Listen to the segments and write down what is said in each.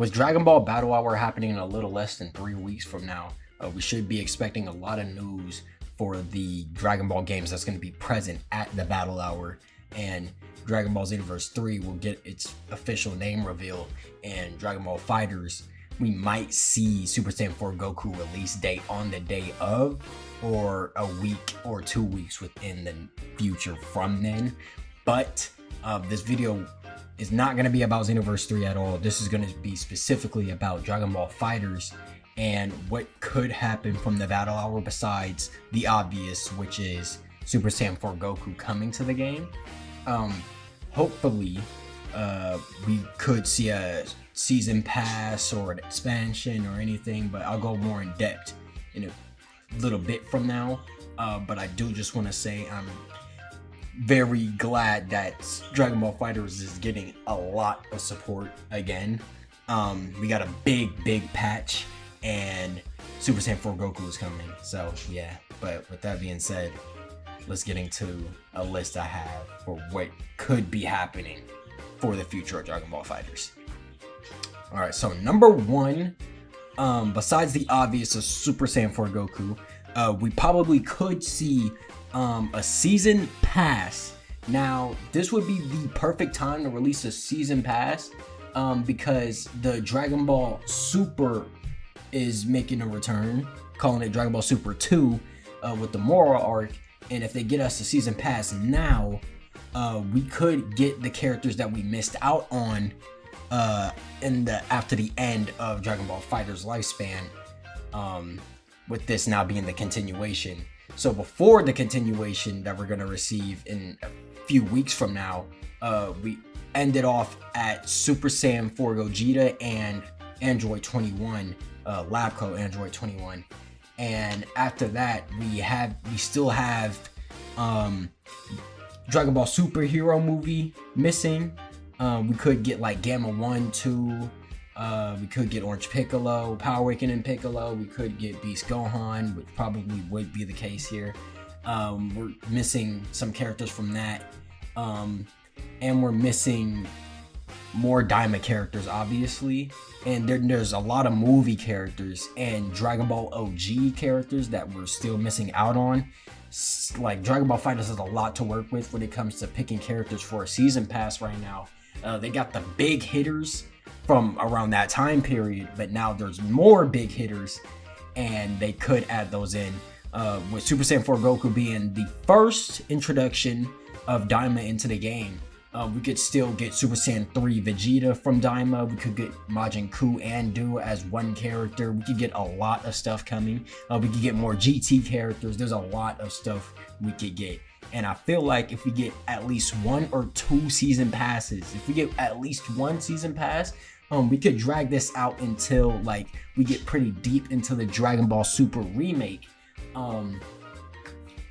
with Dragon Ball Battle Hour happening in a little less than 3 weeks from now, we should be expecting a lot of news for the Dragon Ball games that's going to be present at the Battle Hour. And Dragon Ball Xenoverse 3 will get its official name reveal, and Dragon Ball FighterZ, we might see Super Saiyan 4 Goku release date on the day of, or a week or 2 weeks within the future from then. But this video is not going to be about Xenoverse 3 at all. This is going to be specifically about Dragon Ball FighterZ and what could happen from the Battle Hour besides the obvious, which is Super Saiyan 4 Goku coming to the game. Hopefully, we could see a season pass or an expansion or anything, but I'll go more in depth in a little bit from now. But I do just want to say I'm very glad that Dragon Ball FighterZ is getting a lot of support again. We got a big patch, and Super Saiyan 4 Goku is coming. So yeah, but with that being said, let's get into a list I have for what could be happening for the future of Dragon Ball FighterZ. Alright, so number one, besides the obvious of Super Saiyan 4 Goku, we probably could see a season pass. Now, this would be the perfect time to release a season pass because the Dragon Ball Super is making a return, calling it Dragon Ball Super 2 with the Mora arc. And if they get us a season pass now, we could get the characters that we missed out on after the end of Dragon Ball FighterZ lifespan, with this now being the continuation. So before the continuation that we're going to receive in a few weeks from now, we ended off at Super Saiyan 4 Gogeta and Android 21, Labco Android 21. And after that, we still have Dragon Ball Superhero movie missing. We could get like Gamma 1, 2. We could get Orange Piccolo, Power Awakening Piccolo. We could get Beast Gohan, which probably would be the case here. We're missing some characters from that. And we're missing more Daima characters, obviously. And there's a lot of movie characters and Dragon Ball OG characters that we're still missing out on. Like, Dragon Ball FighterZ has a lot to work with when it comes to picking characters for a season pass right now. They got the big hitters from around that time period, but now there's more big hitters, and they could add those in. With Super Saiyan 4 Goku being the first introduction of Daima into the game, we could still get Super Saiyan 3 Vegeta from Daima. We could get Majin Buu and Do as one character. We could get a lot of stuff coming. We could get more GT characters. There's a lot of stuff we could get. And I feel like if we get at least 1 or 2 season passes, if we get at least 1 season pass, we could drag this out until like we get pretty deep into the Dragon Ball Super remake.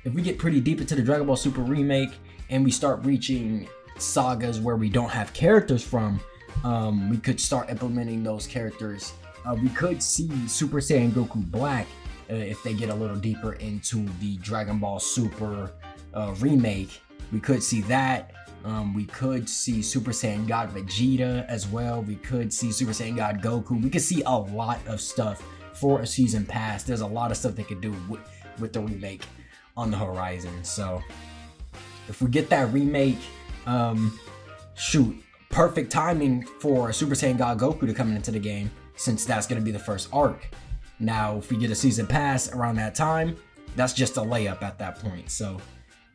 If we get pretty deep into the Dragon Ball Super remake and we start reaching sagas where we don't have characters from, we could start implementing those characters. We could see Super Saiyan Goku Black if they get a little deeper into the Dragon Ball Super remake. We could see that. We could see Super Saiyan God Vegeta as well. We could see Super Saiyan God Goku. We could see a lot of stuff for a season pass. There's a lot of stuff they could do with the remake on the horizon. So if we get that remake, perfect timing for Super Saiyan God Goku to come into the game, since that's going to be the first arc. Now, if we get a season pass around that time, that's just a layup at that point. So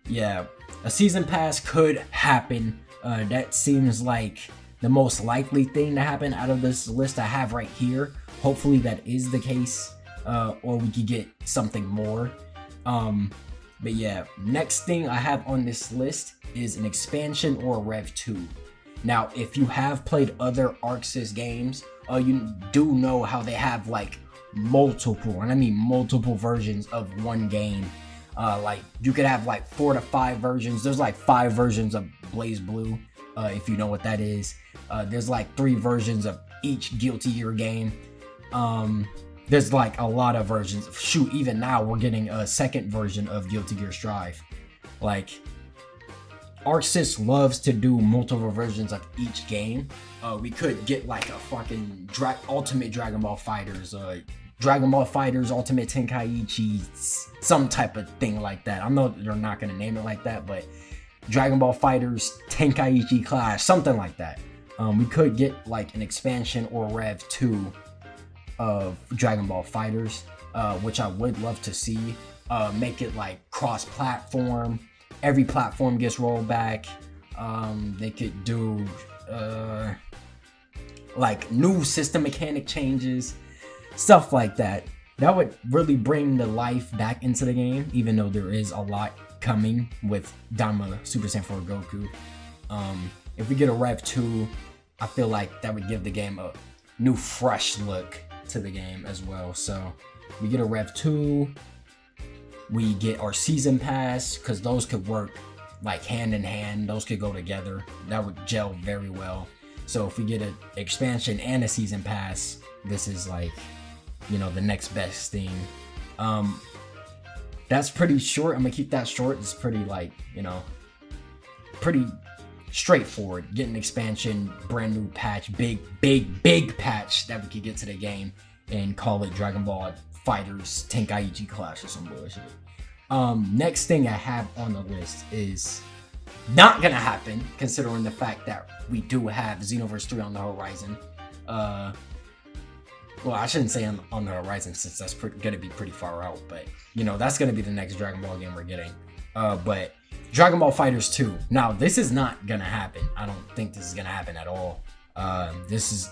yeah, a season pass could happen. That seems like the most likely thing to happen out of this list I have right here. Hopefully that is the case, or we could get something more. But yeah, next thing I have on this list is an expansion or a Rev 2. Now, if you have played other ArcSys games, you do know how they have like multiple, and I mean multiple versions of one game. Like you could have like 4 to 5 versions. There's like 5 versions of Blaze Blue, if you know what that is. There's like 3 versions of each Guilty Gear game. There's like a lot of versions. Shoot, even now we're getting a second version of Guilty Gear Strive. Like, ArcSys loves to do multiple versions of each game. We could get like a fucking Ultimate Dragon Ball Fighters, Dragon Ball Fighters Ultimate Tenkaichi, some type of thing like that. I know they're not gonna name it like that, but Dragon Ball Fighters Tenkaichi Clash, something like that. We could get like an expansion or Rev 2 of Dragon Ball Fighters, which I would love to see. Make it like cross-platform. Every platform gets rolled back. They could do like new system mechanic changes, stuff like that. That would really bring the life back into the game, even though there is a lot coming with Dama Super Saiyan 4 Goku. If we get a Rev 2, I feel like that would give the game a new fresh look to the game as well. So we get a Rev 2, we get our Season Pass, because those could work like hand in hand. Those could go together. That would gel very well. So if we get an expansion and a Season Pass, this is like, you know, the next best thing. That's pretty short. I'm gonna keep that short. It's pretty like, you know, pretty straightforward. Get an expansion, brand new patch, big patch that we could get to the game and call it Dragon Ball Fighters Tenkaichi Clash or some bullshit. Next thing I have on the list is not gonna happen, considering the fact that we do have Xenoverse 3 on the horizon. Well, I shouldn't say on the horizon, since that's gonna be pretty far out, but you know, that's gonna be the next Dragon Ball game we're getting. But Dragon Ball FighterZ 2. Now, this is not gonna happen. I don't think this is gonna happen at all. This is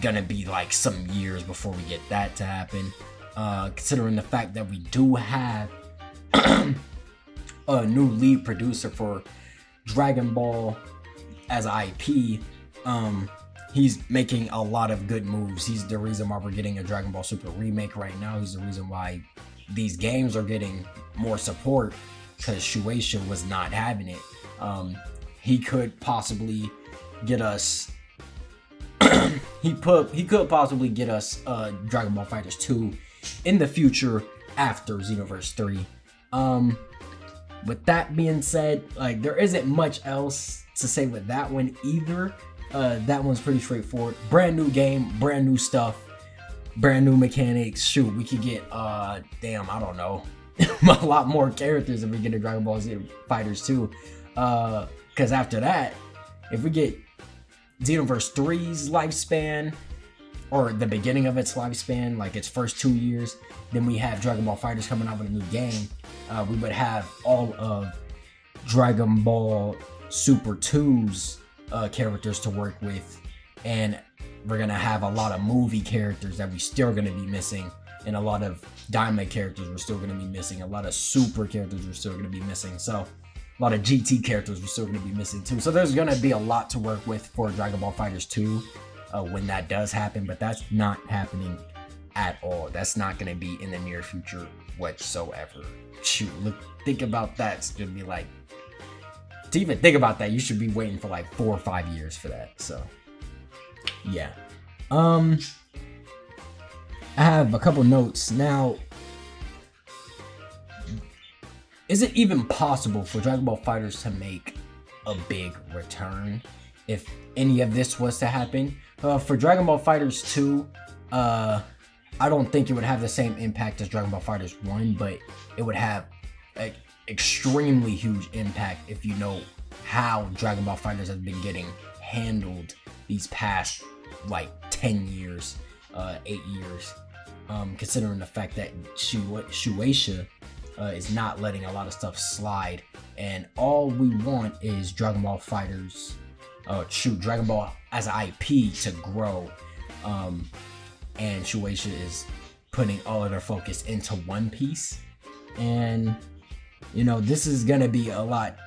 gonna be like some years before we get that to happen. Considering the fact that we do have a new lead producer for Dragon Ball as IP. He's making a lot of good moves. He's the reason why we're getting a Dragon Ball Super remake right now. He's the reason why these games are getting more support, because Shueisha was not having it. He could possibly get us he could possibly get us Dragon Ball FighterZ 2 in the future after Xenoverse 3. With that being said, like, there isn't much else to say with that one either. That one's pretty straightforward. Brand new game, brand new stuff, brand new mechanics. Shoot, we could get damn, I don't know, a lot more characters if we get a Dragon Ball Z FighterZ 2. Because after that, if we get Xenoverse 3's lifespan, or the beginning of its lifespan, like its first 2 years, then we have Dragon Ball FighterZ coming out with a new game. We would have all of Dragon Ball Super 2's characters to work with, and we're gonna have a lot of movie characters that we still gonna be missing, and a lot of Dynamite characters we're still gonna be missing, a lot of Super characters we're still gonna be missing, so a lot of GT characters we're still gonna be missing too. So there's gonna be a lot to work with for Dragon Ball FighterZ 2 when that does happen, but that's not happening at all. That's not gonna be in the near future whatsoever. Shoot, look, think about that. It's gonna be like, to even think about that, you should be waiting for like 4 or 5 years for that. So yeah. I have a couple notes. Now, is it even possible for Dragon Ball FighterZ to make a big return if any of this was to happen? For Dragon Ball FighterZ 2, I don't think it would have the same impact as Dragon Ball FighterZ 1, but it would have an extremely huge impact if you know how Dragon Ball FighterZ has been getting handled these past like 10 years, 8 years, considering the fact that Shueisha is not letting a lot of stuff slide, and all we want is Dragon Ball FighterZ, Dragon Ball as an IP to grow, and Shueisha is putting all of their focus into One Piece, and you know, this is gonna be a lot,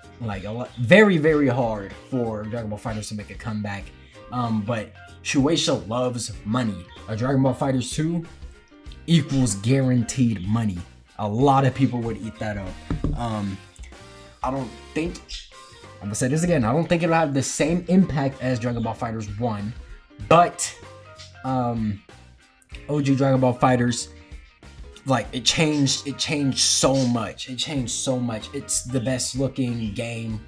very, very hard for Dragon Ball FighterZ to make a comeback. But Shueisha loves money. A Dragon Ball FighterZ 2 equals guaranteed money. A lot of people would eat that up. I don't think, I'm gonna say this again, I don't think it'll have the same impact as Dragon Ball FighterZ 1, but OG Dragon Ball FighterZ, like, it changed so much. It's the best looking game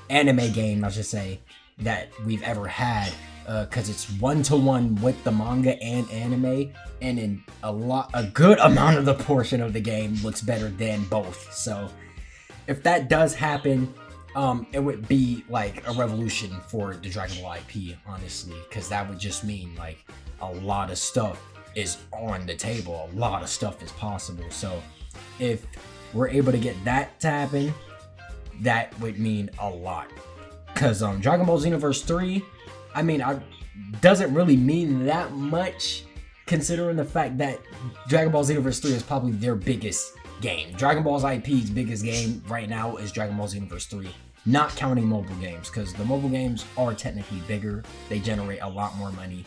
anime game, I should say, that we've ever had, because it's 1-to-1 with the manga and anime, and in a good amount of the portion of the game looks better than both. So if that does happen, it would be like a revolution for the Dragon Ball IP, honestly, because that would just mean like a lot of stuff is on the table, a lot of stuff is possible. So if we're able to get that to happen, that would mean a lot. Because Dragon Ball Xenoverse 3, I mean, doesn't really mean that much, considering the fact that Dragon Ball Xenoverse 3 is probably their biggest game. Dragon Ball's IP's biggest game right now is Dragon Ball Xenoverse 3, not counting mobile games, because the mobile games are technically bigger. They generate a lot more money,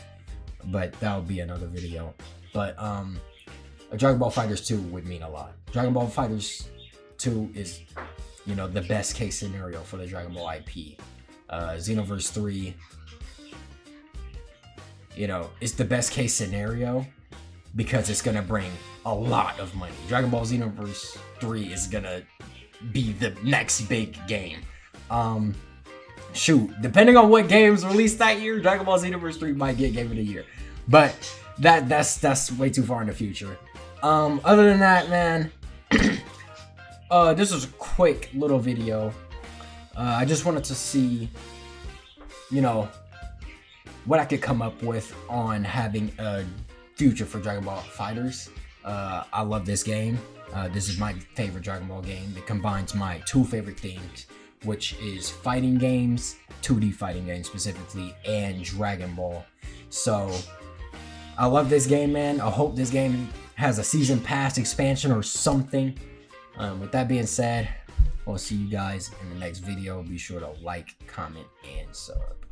but that'll be another video. But Dragon Ball FighterZ 2 would mean a lot. Dragon Ball FighterZ 2 is, you know, the best case scenario for the Dragon Ball IP. Xenoverse 3, you know, it's the best case scenario because it's gonna bring a lot of money. Dragon Ball Xenoverse 3 is gonna be the next big game. Shoot, depending on what games released that year, Dragon Ball Xenoverse 3 might get Game of the Year. But that's way too far in the future. Other than that, man, this was a quick little video. I just wanted to see, you know, what I could come up with on having a future for Dragon Ball FighterZ. I love this game. This is my favorite Dragon Ball game. It combines my two favorite things, which is fighting games, 2D fighting games specifically, and Dragon Ball. So I love this game, man. I hope this game has a season pass expansion or something. With that being said, I'll see you guys in the next video. Be sure to like, comment, and sub.